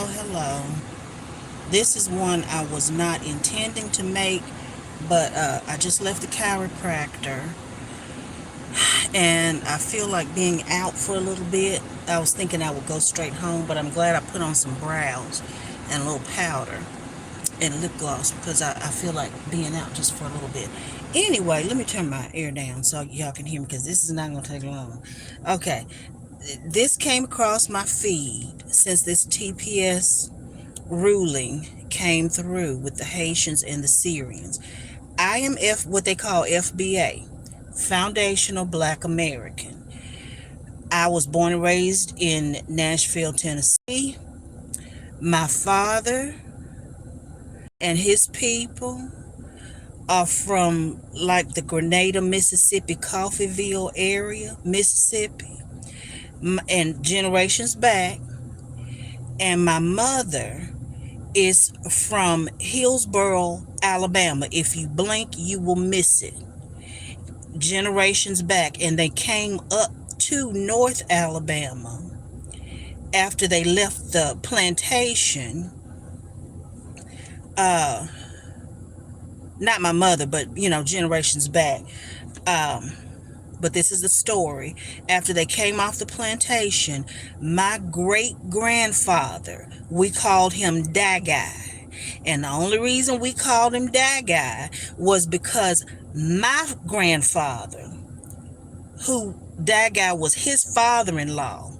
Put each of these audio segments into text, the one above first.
Hello. This is one I was not intending to make, but I just left the chiropractor and I feel like being out for a little bit. I was thinking I would go straight home, but I'm glad I put on some brows and a little powder and lip gloss because I feel like being out just for a little bit. Anyway, let me turn my ear down so y'all can hear me because this is not going to take long. Okay, this came across my feed since this TPS ruling came through with the Haitians and the Syrians. I am what they call FBA, Foundational Black American. I was born and raised in Nashville, Tennessee. My father and his people are from like the Grenada, Mississippi, Coffeeville area, Mississippi, and generations back. And my mother is from Hillsboro, Alabama. If you blink, you will miss it. Generations back, and they came up to North Alabama after they left the plantation. Not my mother, but generations back. But this is the story. After they came off the plantation, my great grandfather, we called him Dagai. And the only reason we called him Dagai was because my grandfather, who Dagai was his father-in-law,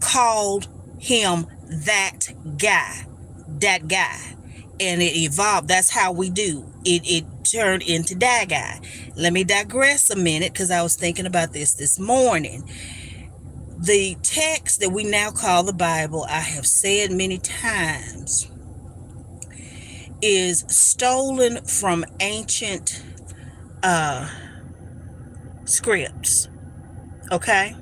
called him that guy. And it evolved. That's how we do. It turned into Dagai. Let me digress a minute because I was thinking about this morning. The text that we now call the Bible, I have said many times, is stolen from ancient scripts. Okay?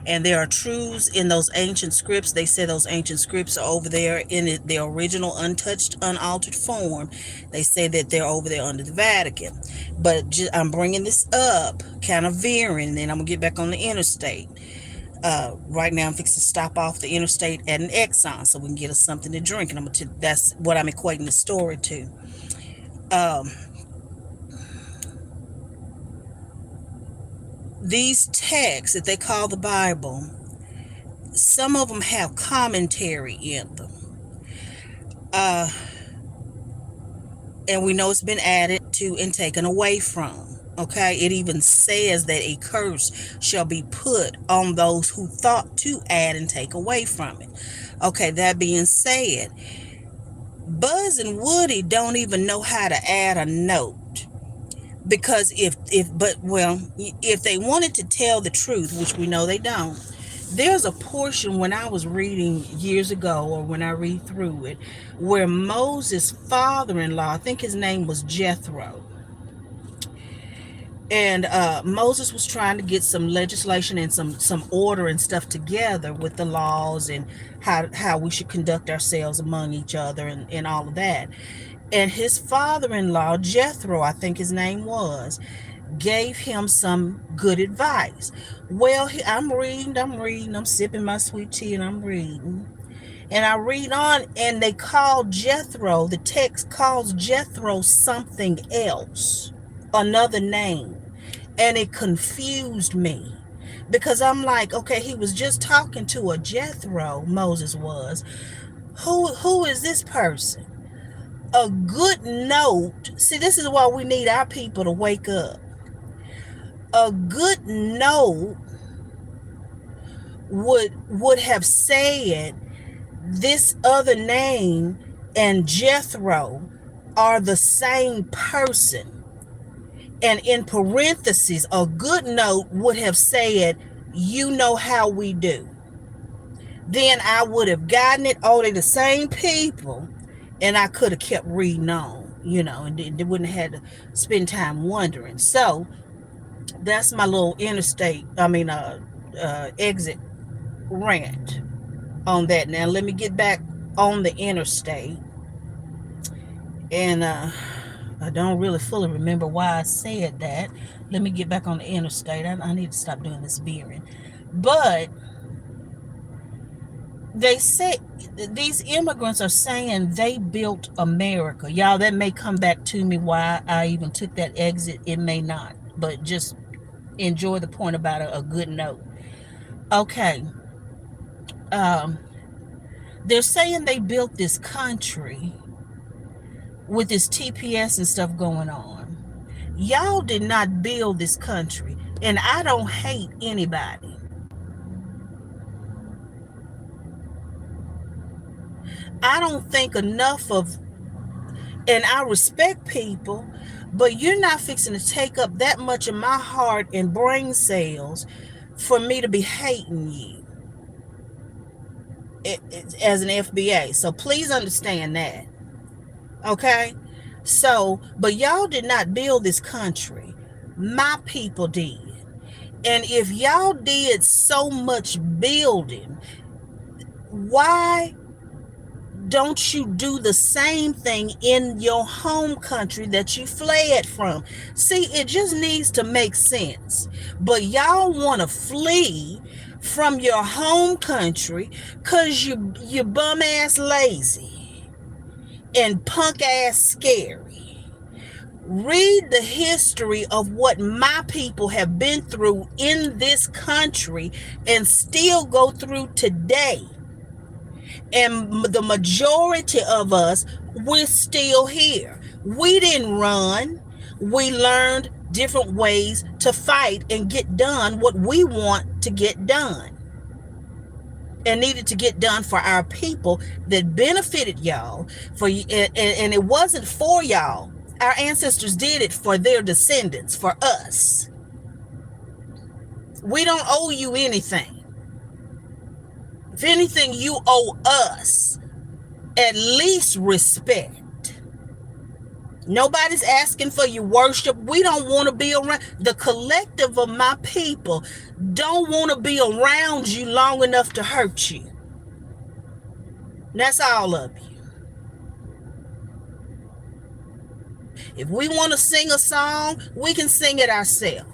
And there are truths in those ancient scripts. They say those ancient scripts are over there in their original, untouched, unaltered form. They say that they're over there under the Vatican. But I'm bringing this up, kind of veering, and then I'm going to get back on the interstate. Right now I'm fixing to stop off the interstate at an Exxon so we can get us something to drink. And that's what I'm equating the story to. These texts that they call the Bible, some of them have commentary in them. And we know it's been added to and taken away from. Okay, it even says that a curse shall be put on those who thought to add and take away from it. Okay, that being said, Buzz and Woody don't even know how to add a note. Because if they wanted to tell the truth, which we know they don't, there's a portion when I was reading years ago, or when I read through it, where Moses' father-in-law, I think his name was Jethro, and Moses was trying to get some legislation and some order and stuff together with the laws and how we should conduct ourselves among each other and all of that. And his father-in-law, Jethro, I think his name was, gave him some good advice. Well, I'm reading, I'm sipping my sweet tea and I'm reading. And I read on, and they call Jethro, the text calls Jethro something else, another name. And it confused me. Because I'm like, okay, he was just talking to a Jethro, Moses was. Who is this person? A good note. See, this is why we need our people to wake up. A good note would have said this other name and Jethro are the same person. And in parentheses, a good note would have said, you know how we do. Then I would have gotten it. Oh, they're the same people. And I could have kept reading on, and they wouldn't have had to spend time wondering. So that's my little exit rant on that. Now let me get back on the interstate. And I don't really fully remember why I said that. Let me get back on the interstate. I need to stop doing this veering. But They say these immigrants are saying they built America. Y'all, that may come back to me why I even took that exit. It may not, but just enjoy the point about a good note. Okay. Um, they're saying they built this country with this TPS and stuff going on. Y'all did not build this country, and I don't hate anybody. I don't think enough of, and I respect people, but you're not fixing to take up that much of my heart and brain cells for me to be hating you as an FBA. So please understand that. Okay? So, but y'all did not build this country. My people did. And if y'all did so much building, why don't you do the same thing in your home country that you fled from? See, it just needs to make sense. But y'all want to flee from your home country because you bum ass lazy and punk ass scary. Read the history of what my people have been through in this country and still go through today. And the majority of us, we're still here. We didn't run. We learned different ways to fight and get done what we want to get done. And needed to get done for our people that benefited y'all. And it wasn't for y'all. Our ancestors did it for their descendants, for us. We don't owe you anything. If anything, you owe us at least respect. Nobody's asking for your worship. We don't want to be around. The collective of my people don't want to be around you long enough to hurt you. That's all of you. If we want to sing a song, we can sing it ourselves.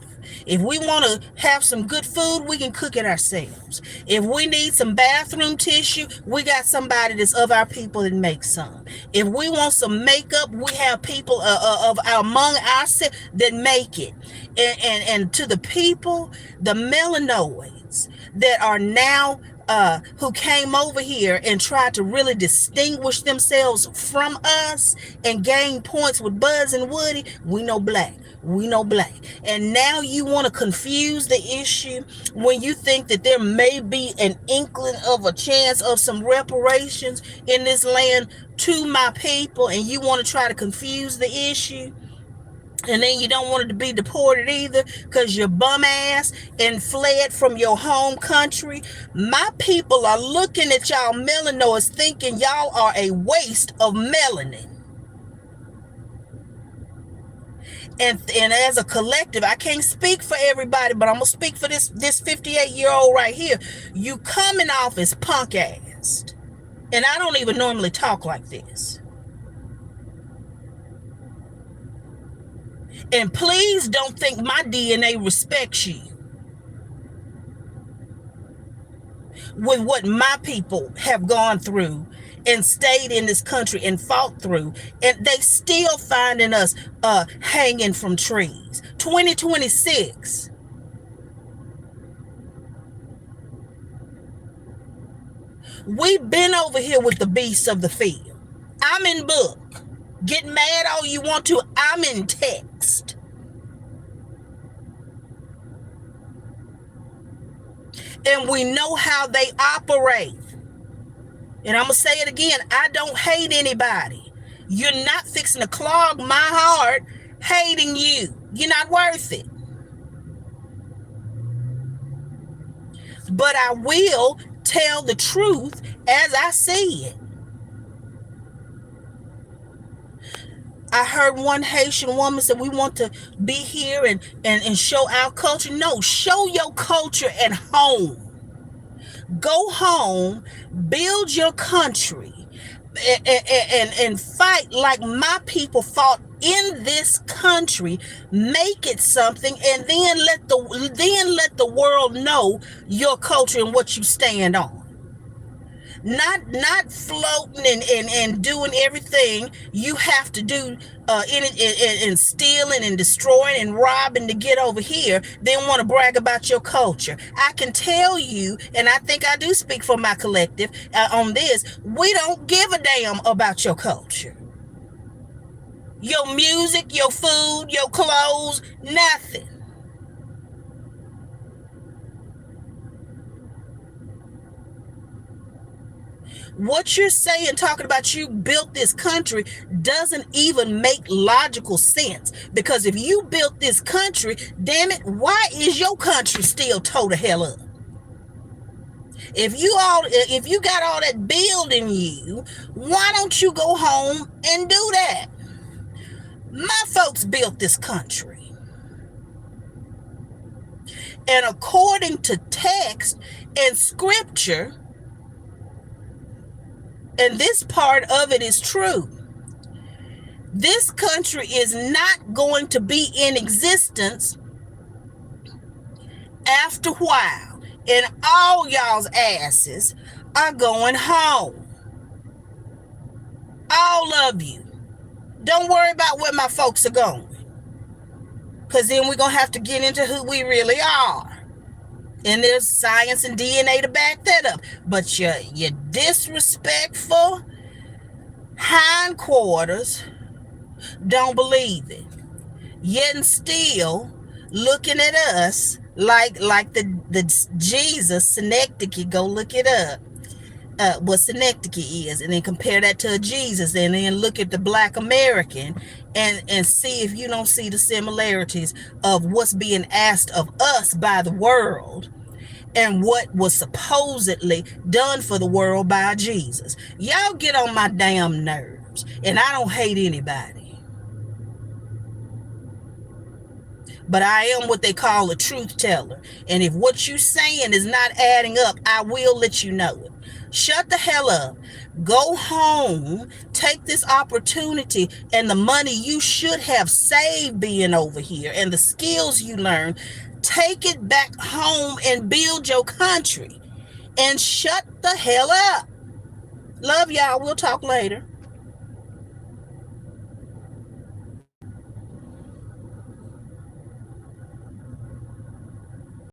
If we want to have some good food, we can cook it ourselves. If we need some bathroom tissue, we got somebody that's of our people that makes some. If we want some makeup, we have people among ourselves that make it. And to the people, the melanoids that are now who came over here and tried to really distinguish themselves from us and gain points with Buzz and Woody, we know black. We know black. And now you want to confuse the issue when you think that there may be an inkling of a chance of some reparations in this land to my people, and you want to try to confuse the issue. And then you don't want it to be deported either because you're bum ass and fled from your home country. My people are looking at y'all melanoids thinking y'all are a waste of melanin. And as a collective, I can't speak for everybody, but I'm going to speak for this 58-year-old right here. You coming off as punk-assed. And I don't even normally talk like this. And please don't think my DNA respects you. With what my people have gone through and stayed in this country and fought through, and they still finding us hanging from trees. 2026. We've been over here with the beasts of the field. I'm in book. Get mad all you want to. I'm in text. And we know how they operate. And I'm going to say it again. I don't hate anybody. You're not fixing to clog my heart hating you. You're not worth it. But I will tell the truth as I see it. I heard one Haitian woman say, we want to be here and show our culture. No, show your culture at home. Go home, build your country, and fight like my people fought in this country. Make it something, and then let the world know your culture and what you stand on. Not floating and doing everything you have to do and stealing and destroying and robbing to get over here, then want to brag about your culture. I can tell you, and I think I do speak for my collective on this, we don't give a damn about your culture, your music, your food, your clothes, nothing. What you're saying, talking about you built this country, doesn't even make logical sense. Because if you built this country, damn it, why is your country still toe the hell up? If you got all that building you, why don't you go home and do that? My folks built this country. And according to text and scripture, and this part of it is true, this country is not going to be in existence after a while, and all y'all's asses are going home. All of you. Don't worry about where my folks are going, because then we're going to have to get into who we really are. And there's science and DNA to back that up. But your disrespectful hindquarters don't believe it. Yet and still looking at us like the Jesus synecdoche. Go look it up. What synecdoche is, and then compare that to a Jesus, and then look at the Black American and see if you don't see the similarities of what's being asked of us by the world and what was supposedly done for the world by Jesus. Y'all get on my damn nerves, and I don't hate anybody, but I am what they call a truth teller, and if what you saying is not adding up, I will let you know it. Shut the hell up. Go home, take this opportunity and the money you should have saved being over here and the skills you learned, take it back home and build your country, and shut the hell up. Love y'all. We'll talk later.